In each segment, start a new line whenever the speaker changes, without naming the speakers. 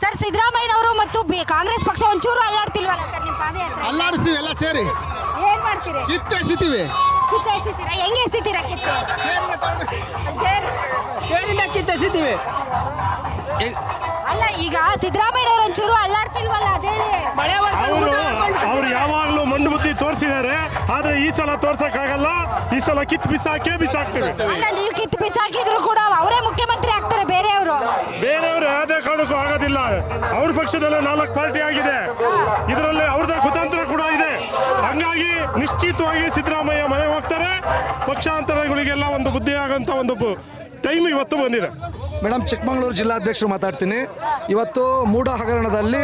Sir ಸಿದ್ದರಾಮಯ್ಯನವರು ಮತ್ತು ಕಾಂಗ್ರೆಸ್ ಪಕ್ಷ ಒಂಚೂರು ಅಲ್ಲಾಡ್ತಿಲ್ವಲ್ಲ ಸರ್ ನಿಮ್ಮ ಪಾದಯಾತ್ರೆ?
ಅಲ್ಲಾಡಿಸ್ತೀವಿ ಎಲ್ಲ ಸೇರಿ
ಏನ್ ಮಾಡ್ತೀರಿ?
ಕಿತ್ತೆಸಿತೀವಿ.
ಕಿತ್ತು ಎಸಿತೀರಾ? ಹೆಂಗೆ ಎಸಿತೀರಾ ಕಿತ್ತು?
ಸೇರಿಂದ ಕಿತ್ತೆಸಿತೀವಿ.
ಅಲ್ಲ ಈಗ ಸಿದ್ದರಾಮಯ್ಯನವರು ಒಂಚೂರು ಅಲ್ಲಾಡ್ತಿಲ್ವಲ್ಲ ಅದೇಳಿ.
ಅವರು ಯಾವಾಗಲೂ ಮಂಡು ಬುದ್ಧಿ ತೋರಿಸಿದ್ದಾರೆ, ಆದ್ರೆ ಈ ಸಲ ತೋರ್ಸಕ್ಕಾಗಲ್ಲ. ಈ ಸಲ ಕಿತ್ತು ಬಿಸಾಕ್ತೇವೆ.
ಅಲ್ಲ ನೀವು ಕಿತ್ತು ಬಿಸಾಕಿದ್ರು ಕೂಡ ಅವರೇ ಮುಖ್ಯಮಂತ್ರಿ ಆಗ್ತಾರೆ, ಬೇರೆಯವರು
ಯಾವುದೇ ಕಾರಣಕ್ಕೂ ಆಗೋದಿಲ್ಲ. ಅವ್ರ ಪಕ್ಷದಲ್ಲೇ 4 ಪಾರ್ಟಿ ಆಗಿದೆ, ಇದರಲ್ಲಿ ಅವ್ರದ್ದೇ ಕುತಂತ್ರ ಕೂಡ ಇದೆ. ಹಂಗಾಗಿ ನಿಶ್ಚಿತವಾಗಿ ಸಿದ್ದರಾಮಯ್ಯ ಮನೆ ಹೋಗ್ತಾರೆ. ಪಕ್ಷಾಂತರಗಳಿಗೆಲ್ಲ ಒಂದು ಬುದ್ಧಿ ಆಗಂತ ಒಂದು ಟೈಮ್ ಇವತ್ತು ಬಂದಿದೆ.
ಮೇಡಮ್, ಚಿಕ್ಕಮಗಳೂರು ಜಿಲ್ಲಾಧ್ಯಕ್ಷರು ಮಾತಾಡ್ತೀನಿ. ಇವತ್ತು ಮೂಡ ಹಗರಣದಲ್ಲಿ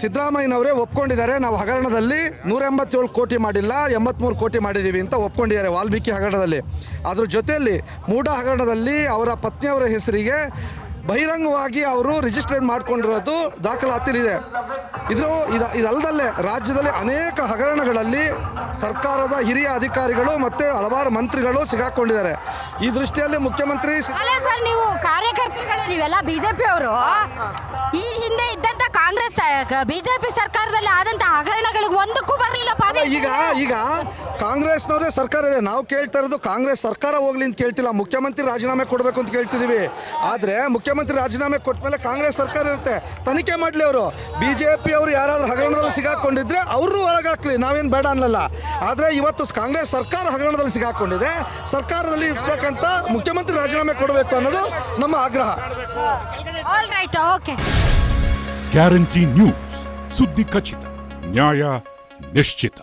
ಸಿದ್ದರಾಮಯ್ಯನವರೇ ಒಪ್ಕೊಂಡಿದ್ದಾರೆ. ನಾವು ಹಗರಣದಲ್ಲಿ 187 ಕೋಟಿ ಮಾಡಿಲ್ಲ, 83 ಕೋಟಿ ಮಾಡಿದ್ದೀವಿ ಅಂತ ಒಪ್ಕೊಂಡಿದ್ದಾರೆ ವಾಲ್ಮೀಕಿ ಹಗರಣದಲ್ಲಿ. ಅದ್ರ ಜೊತೆಯಲ್ಲಿ ಮೂಡ ಹಗರಣದಲ್ಲಿ ಅವರ ಪತ್ನಿಯವರ ಹೆಸರಿಗೆ ಬಹಿರಂಗವಾಗಿ ಅವರು ರಿಜಿಸ್ಟರ್ ಮಾಡ್ಕೊಂಡಿರೋದು ದಾಖಲಾತಿಲಿದೆ. ಇದಲ್ಲದಲ್ಲೇ ರಾಜ್ಯದಲ್ಲಿ ಅನೇಕ ಹಗರಣಗಳಲ್ಲಿ ಸರ್ಕಾರದ ಹಿರಿಯ ಅಧಿಕಾರಿಗಳು ಮತ್ತು ಹಲವಾರು ಮಂತ್ರಿಗಳು ಸಿಗಾಕೊಂಡಿದ್ದಾರೆ. ಈ ದೃಷ್ಟಿಯಲ್ಲಿ ಮುಖ್ಯಮಂತ್ರಿ
ಅಲ್ಲ ಸರ್, ನೀವು ಕಾರ್ಯಕರ್ತರುಗಳು ನೀವೆಲ್ಲ ಬಿಜೆಪಿ ಅವರು ಈ ಹಿಂದೆ ಇದ್ದಂತ ಕಾಂಗ್ರೆಸ್ ಬಿಜೆಪಿ ಸರ್ಕಾರದಲ್ಲಿ ಆದಂತ ಹಗರಣಗಳಿಗೆ ಒಂದಕ್ಕೂ ಬರಲಿಲ್ಲ.
ಈಗ ಕಾಂಗ್ರೆಸ್ನವರೇ ಸರ್ಕಾರ ಇದೆ. ನಾವು ಕೇಳ್ತಾ ಇರೋದು ಕಾಂಗ್ರೆಸ್ ಸರ್ಕಾರ ಹೋಗ್ಲಿ ಅಂತ ಕೇಳ್ತಿಲ್ಲ, ಮುಖ್ಯಮಂತ್ರಿ ರಾಜೀನಾಮೆ ಕೊಡಬೇಕು ಅಂತ ಕೇಳ್ತಿದ್ದೀವಿ. ಆದರೆ ಮುಖ್ಯಮಂತ್ರಿ ರಾಜೀನಾಮೆ ಕೊಟ್ಟ ಮೇಲೆ ಕಾಂಗ್ರೆಸ್ ಸರ್ಕಾರ ಇರುತ್ತೆ, ತನಿಖೆ ಮಾಡಲಿ. ಅವರು ಬಿಜೆಪಿ ಅವರು ಯಾರಾದ್ರೂ ಹಗರಣದಲ್ಲಿ ಸಿಗಾಕೊಂಡಿದ್ರೆ ಅವ್ರನ್ನೂ ಒಳಗಾಕ್ಲಿ, ನಾವೇನು ಬೇಡ ಅನ್ನಲ್ಲ. ಆದರೆ ಇವತ್ತು ಕಾಂಗ್ರೆಸ್ ಸರ್ಕಾರ ಹಗರಣದಲ್ಲಿ ಸಿಗಾಕೊಂಡಿದೆ, ಸರ್ಕಾರದಲ್ಲಿ ಇರ್ತಕ್ಕಂಥ ಮುಖ್ಯಮಂತ್ರಿ ರಾಜೀನಾಮೆ ಕೊಡಬೇಕು ಅನ್ನೋದು ನಮ್ಮ ಆಗ್ರಹ.
All right, okay.
Guarantee news, ಸುದ್ದಿ ಖಚಿತ, ನ್ಯಾಯ ನಿಶ್ಚಿತ.